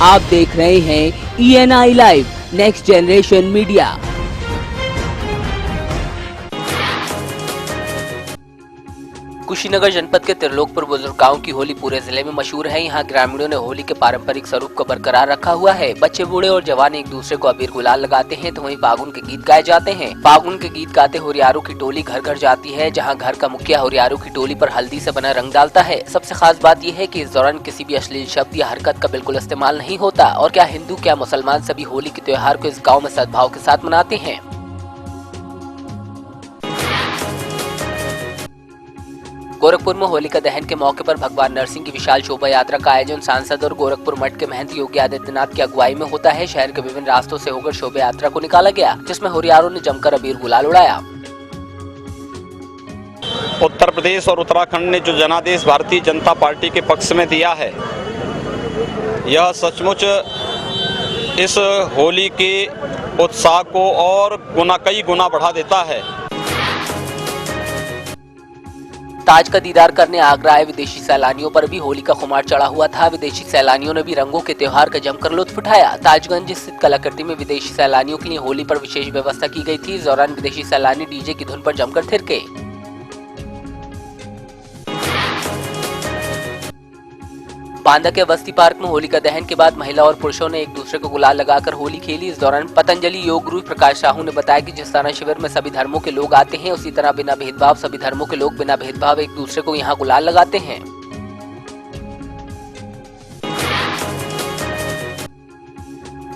आप देख रहे हैं ENI live next generation media. Kushinagar जनपद के त्रिलोकपुर बुजुर्ग गांव की होली पूरे जिले में मशहूर है। यहाँ ग्रामीणों ने होली के पारंपरिक स्वरूप को बरकरार रखा हुआ है। बच्चे, बूढ़े और जवान एक दूसरे को अबीर गुलाल लगाते हैं, तो वहीं फागुन के गीत गाए जाते हैं। फागुन के गीत गाते होरियारों की टोली घर घर जाती है, जहाँ घर का मुखिया होरियारों की टोली पर हल्दी से बना रंग डालता है। सबसे खास बात यह है कि इस दौरान किसी भी अश्लील शब्द या हरकत का बिल्कुल इस्तेमाल नहीं होता। और क्या हिंदू, क्या मुसलमान, सभी होली के त्योहार को इस गाँव में सद्भाव के साथ मनाते हैं। गोरखपुर में होलिका दहन के मौके पर भगवान नरसिंह की विशाल शोभा यात्रा का आयोजन सांसद और गोरखपुर मठ के महंत योगी आदित्यनाथ की अगुवाई में होता है। शहर के विभिन्न रास्तों से होकर शोभा यात्रा को निकाला गया, जिसमें होरियारों ने जमकर अबीर गुलाल उड़ाया। उत्तर प्रदेश और उत्तराखंड ने जो जनादेश भारतीय जनता पार्टी के पक्ष में दिया है, यह सचमुच इस होली के उत्साह को और कई गुना बढ़ा देता है। ताज का दीदार करने आगरा आए विदेशी सैलानियों पर भी होली का खुमार चढ़ा हुआ था। विदेशी सैलानियों ने भी रंगों के त्योहार का जमकर लुत्फ उठाया। ताजगंज स्थित कलाकृति में विदेशी सैलानियों के लिए होली पर विशेष व्यवस्था की गई थी। इस दौरान विदेशी सैलानी डीजे की धुन पर जमकर थिरके। बांदा के अवस्थी पार्क में होलिका दहन के बाद महिला और पुरुषों ने एक दूसरे को गुलाल लगाकर होली खेली। इस दौरान पतंजलि योग गुरु प्रकाश साहू ने बताया कि जिस तरह शिविर में सभी धर्मों के लोग आते हैं, उसी तरह बिना भेदभाव सभी धर्मों के लोग बिना भेदभाव एक दूसरे को यहाँ गुलाल लगाते हैं।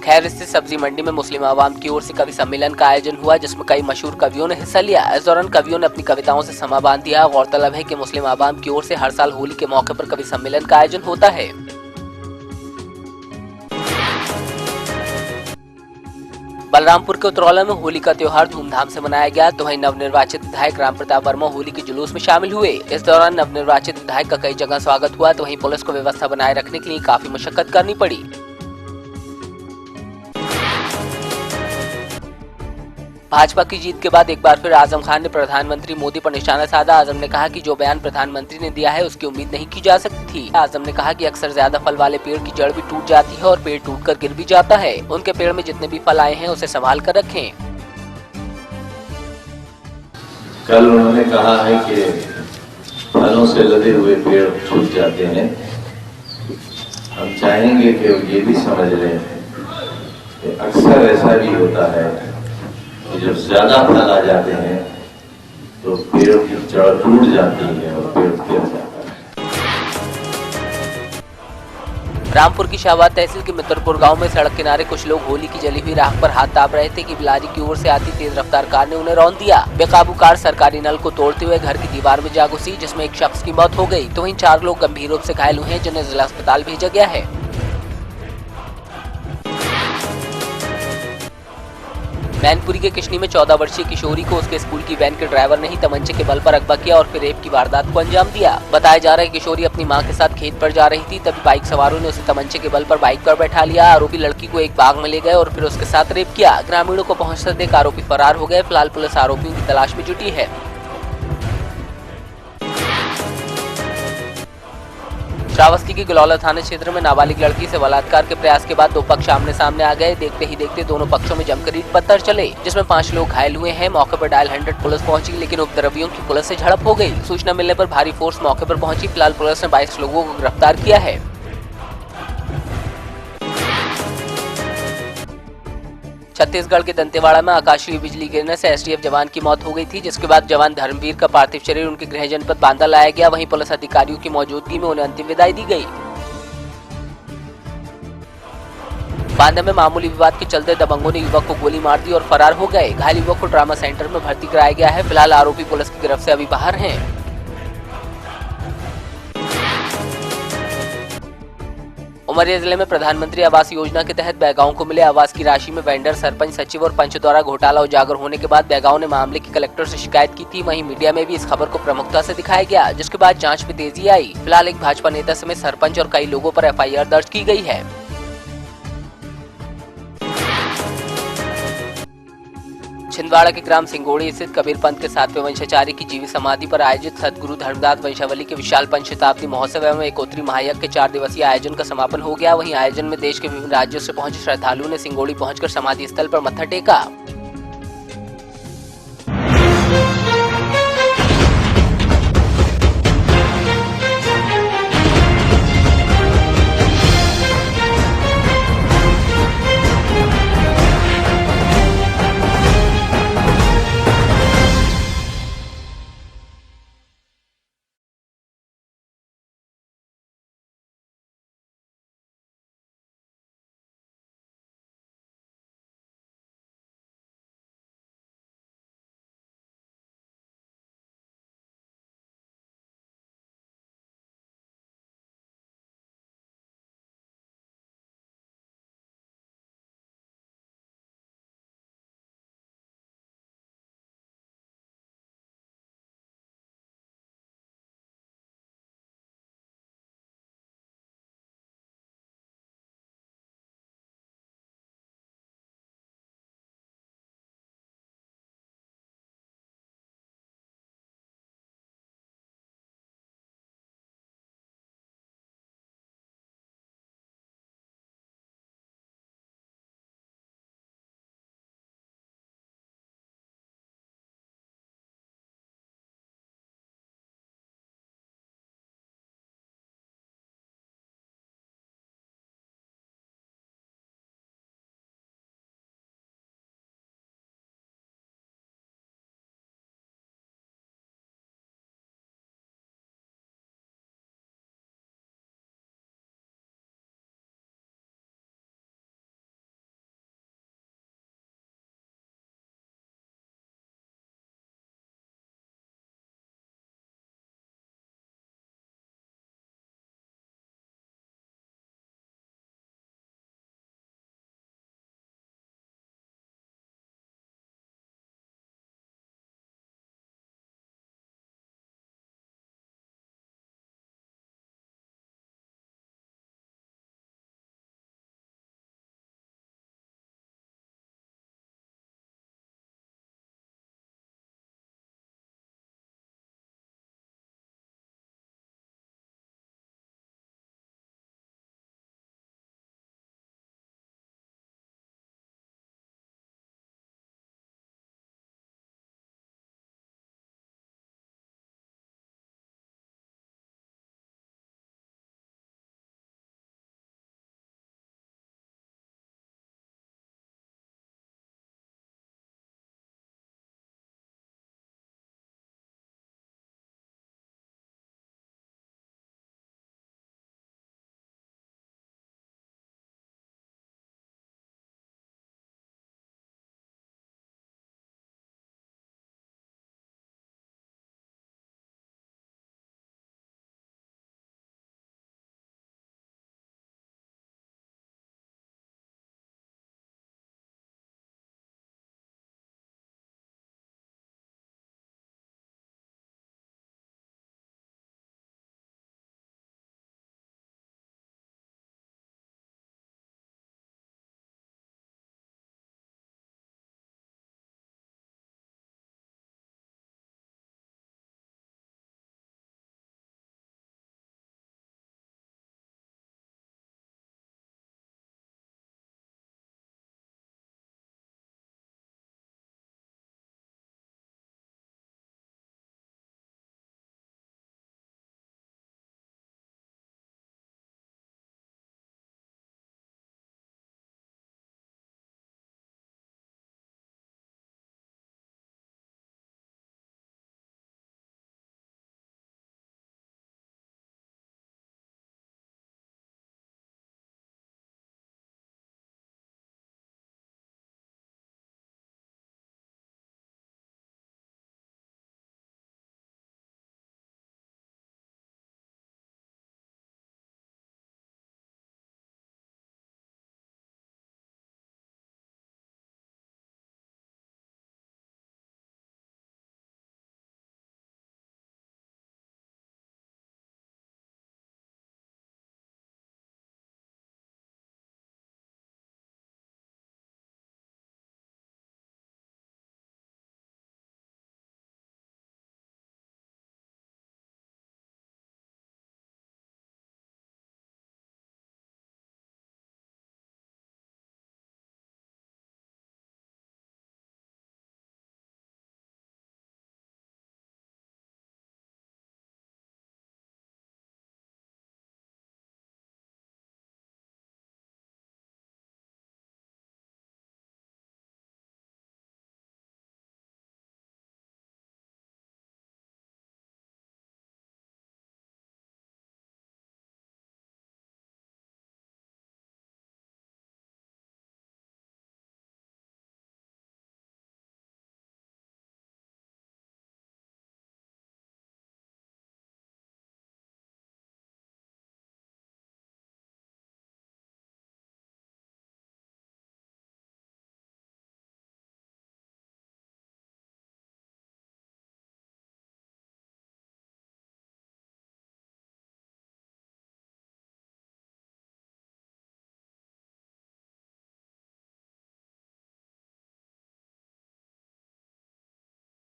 खैर स्थित सब्जी मंडी में मुस्लिम आवाम की ओर से कवि सम्मेलन का आयोजन हुआ, जिसमें कई मशहूर कवियों ने हिस्सा लिया। इस दौरान कवियों ने अपनी कविताओं से समा बांध दिया। गौरतलब है कि मुस्लिम आवाम की ओर से हर साल होली के मौके पर कवि सम्मेलन का आयोजन होता है। बलरामपुर के उतरौला में होली का त्योहार धूमधाम से मनाया गया, तो वहीं नवनिर्वाचित विधायक राम प्रताप वर्मा होली के जुलूस में शामिल हुए। इस दौरान नवनिर्वाचित विधायक का कई जगह स्वागत हुआ, तो वहीं पुलिस को व्यवस्था बनाए रखने के लिए काफी मशक्कत करनी पड़ी। भाजपा की जीत के बाद एक बार फिर आजम खान ने प्रधानमंत्री मोदी पर निशाना साधा। आजम ने कहा कि जो बयान प्रधानमंत्री ने दिया है उसकी उम्मीद नहीं की जा सकती थी। आजम ने कहा कि अक्सर ज्यादा फल वाले पेड़ की जड़ भी टूट जाती है और पेड़ टूटकर गिर भी जाता है। उनके पेड़ में जितने भी फल आए हैं उसे संभाल कर रखें। कल उन्होंने कहा है कि फलों से लदे हुए पेड़ टूट जाते हैं। हम चाहेंगे कि वो ये भी समझ लें कि अक्सर ऐसा भी होता है जब ज्यादा फल आ जाते हैं तो पेड़ की जड़ टूट जाती है और पेड़ गिर जाता है। रामपुर की शाहबाद तहसील के मित्रपुर गांव में सड़क किनारे कुछ लोग होली की जली हुई राख पर हाथ ताप रहे थे कि बिलारी की ओर से आती तेज रफ्तार कार ने उन्हें रौंद दिया। बेकाबू कार सरकारी नल को तोड़ते हुए घर की दीवार में जा घुसी, जिसमें एक शख्स की मौत हो गई, तो वहीं 4 लोग गंभीर रूप से घायल हुए हैं, जिन्हें जिला अस्पताल भेजा गया है। मैनपुरी के किशनी में 14 वर्षीय किशोरी को उसके स्कूल की वैन के ड्राइवर ने ही तमंचे के बल पर अगवा किया और फिर रेप की वारदात को अंजाम दिया। बताया जा रहा है कि किशोरी अपनी मां के साथ खेत पर जा रही थी, तभी बाइक सवारों ने उसे तमंचे के बल पर बाइक पर बैठा लिया। आरोपी लड़की को एक बाग में ले गए और फिर उसके साथ रेप किया। ग्रामीणों को पहुंचते देख आरोपी फरार हो गए। फिलहाल पुलिस आरोपियों की तलाश में जुटी है। श्रावस्ती के गलौला थाना क्षेत्र में नाबालिग लड़की से बलात्कार के प्रयास के बाद 2 पक्ष आमने सामने आ गए। देखते ही देखते दोनों पक्षों में जमकर ईंट पत्थर चले, जिसमें 5 लोग घायल हुए हैं। मौके पर डायल 100 पुलिस पहुंची, लेकिन उपद्रवियों की पुलिस से झड़प हो गई। सूचना मिलने पर भारी फोर्स मौके पर पहुंची। फिलहाल पुलिस ने 22 लोगों को गिरफ्तार किया है। छत्तीसगढ़ के दंतेवाड़ा में आकाशीय बिजली गिरने से एसटीएफ जवान की मौत हो गई थी, जिसके बाद जवान धर्मवीर का पार्थिव शरीर उनके गृह जनपद बांदा लाया गया। वहीं पुलिस अधिकारियों की मौजूदगी में उन्हें अंतिम विदाई दी गई। बांदा में मामूली विवाद के चलते दबंगों ने युवक को गोली मार दी और फरार हो गए। घायल युवक को ट्रामा सेंटर में भर्ती कराया गया है। फिलहाल आरोपी पुलिस की गिरफ्त से अभी बाहर हैं। उमरिया जिले में प्रधानमंत्री आवास योजना के तहत बैगांव को मिले आवास की राशि में वेंडर, सरपंच, सचिव और पंच द्वारा घोटाला उजागर होने के बाद बैगांव ने मामले की कलेक्टर से शिकायत की थी। वहीं मीडिया में भी इस खबर को प्रमुखता से दिखाया गया, जिसके बाद जांच में तेजी आई। फिलहाल एक भाजपा नेता समेत सरपंच और कई लोगों पर एफआईआर दर्ज की गई है। छिंदवाड़ा के ग्राम सिंगोड़ी स्थित कबीर पंथ के 7वें वंशाचार्य की जीवित समाधि पर आयोजित सदगुरु धर्मदास वंशावली के विशाल पंचशताब्दी महोत्सव एवं एकोत्री महायज्ञ के 4 दिवसीय आयोजन का समापन हो गया। वहीं आयोजन में देश के विभिन्न राज्यों से पहुंचे श्रद्धालुओं ने सिंगोड़ी पहुंचकर समाधि स्थल पर मत्था टेका।